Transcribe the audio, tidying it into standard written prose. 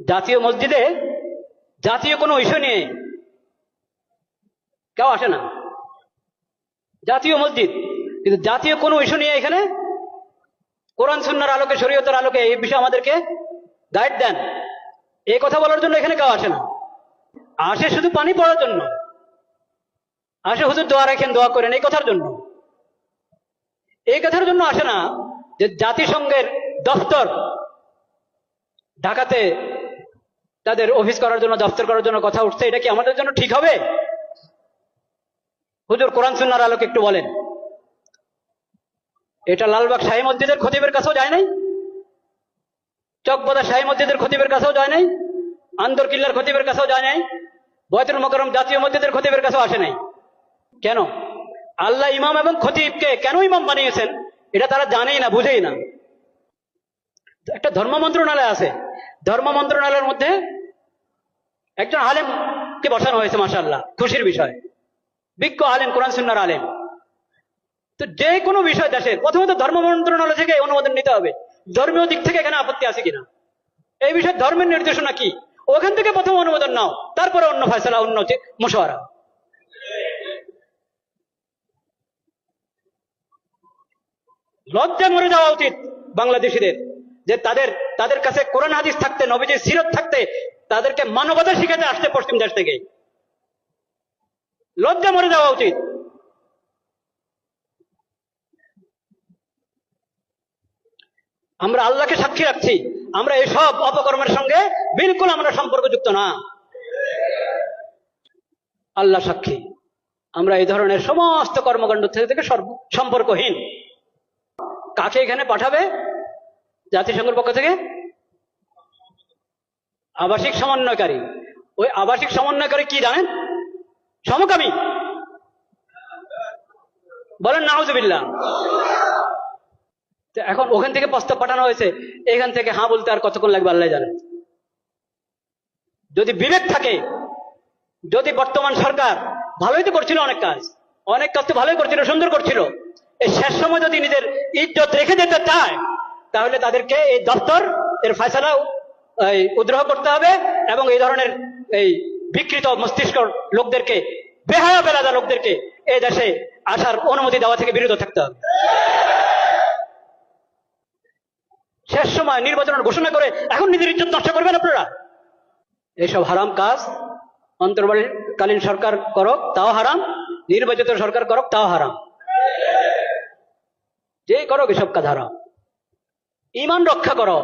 জাতীয় মসজিদে জাতীয় কোনো ইস্যু নিয়ে কেউ আসে না। জাতীয় মসজিদ, কিন্তু জাতীয় কোনো ইস্যু নিয়ে এখানে কোরআন সুন্নাহর আলোকে, শরীয়তের আলোকে এই বিষয়ে আমাদেরকে গাইড দেন, এই কথা বলার জন্য এখানে কেউ আসে না। আসে শুধু পানি পড়ার জন্য, আসে হুজুর দোয়া রাখেন, দোয়া করেন, এই কথার জন্য। এই কথার জন্য আসে না যে জাতিসংঘের দফতর ঢাকাতে তাদের অফিস করার জন্য, দফতর করার জন্য কথা উঠছে, এটা কি আমাদের জন্য ঠিক হবে? হুজুর কোরআন সুন্নাহর আলোকে একটু বলেন। এটা লালবাগ শাহী মসজিদের খতিবের কাছেও যায় নাই, চকবাদা শাহী মসজিদের খতিবের কাছেও যায় নাই, আন্দরকিল্লার খতিবের কাছেও যায় নাই, বয়তুল মোকাররম জাতীয় মসজিদের খতিবের কাছেও আসে নাই। কেন? আল্লাহ ইমাম এবং খতিবকে কেন ইমাম বানিয়েছেন এটা তারা জানেই না, বুঝেই না। একটা ধর্ম মন্ত্রণালয় আছে, ধর্ম মন্ত্রণালয়ের মধ্যে একজন আলেমকে বসানো হয়েছে, মাশাআল্লাহ, খুশির বিষয়, বিজ্ঞ আলেম, কোরআন সুন্নাহর আলেম। তো যে কোনো বিষয় দেশের প্রথমত ধর্ম মন্ত্রণালয় থেকে অনুমোদন নিতে হবে, ধর্মীয় দিক থেকে এখানে আপত্তি আছে কিনা, এই বিষয়ে ধর্মের নির্দেশনা কি, ওখান থেকে প্রথম অনুমোদন নাও, তারপরে অন্য ফয়সালা, অন্য মুশাওয়ারা। লজ্জা মরে যাওয়া উচিত বাংলাদেশিদের, যে তাদের কাছে কোরআন হাদিস থাকতে, নবীজির সিরত থাকতে, তাদেরকে মানবতা শিখাতে আসছে পশ্চিম দেশ থেকে। লজ্জা মরে যাওয়া উচিত। আমরা আল্লাহকে সাক্ষী রাখছি, আমরা এসব অপকর্মের সঙ্গে বিলকুল আমরা সম্পর্কযুক্ত না। আল্লাহ সাক্ষী, আমরা এই ধরনের সমস্ত কর্মকাণ্ড থেকে সম্পর্কহীন। কাকে এখানে পাঠাবে জাতিসংঘের পক্ষ থেকে? আবাসিক সমন্বয়কারী। ওই আবাসিক সমন্বয়কারী কি জানেন? সমকামী। বলেন নাউজুবিল্লাহ। এখন ওখান থেকে প্রস্তাব পাঠানো হয়েছে, এখান থেকে হ্যাঁ বলতে আর কতক্ষণ লাগবে আল্লাহ জানেন। যদি বিবেক থাকে, যদি বর্তমান সরকার ভালোই তো করছিল, অনেক কাজ তো ভালোই করছিল, সুন্দর করছিল, এই শেষ সময় যদি নিজের ইজ্জত রেখে যেতে চায়, তাহলে তাদেরকে এই দপ্তর এর ফয়সালা উদ্রহ করতে হবে এবং এই ধরনের এই বিকৃত মস্তিষ্ক লোকদেরকে, বেহায়া বেলাদা লোকদেরকে এই দেশে আসার অনুমতি দেওয়া থেকে বিরত থাকতে হবে। শেষ সময় নির্বাচনের ঘোষণা করে এখন নিজের ইজ্জত নষ্ট করবেন আপনারা? এইসব হারাম কাজ অন্তর্বর্তীকালীন সরকার করক তাও হারাম, নির্বাচিত সরকার করক তাও হারাম, যে করো এসব কাজ হারাম। ঈমান রক্ষা করো।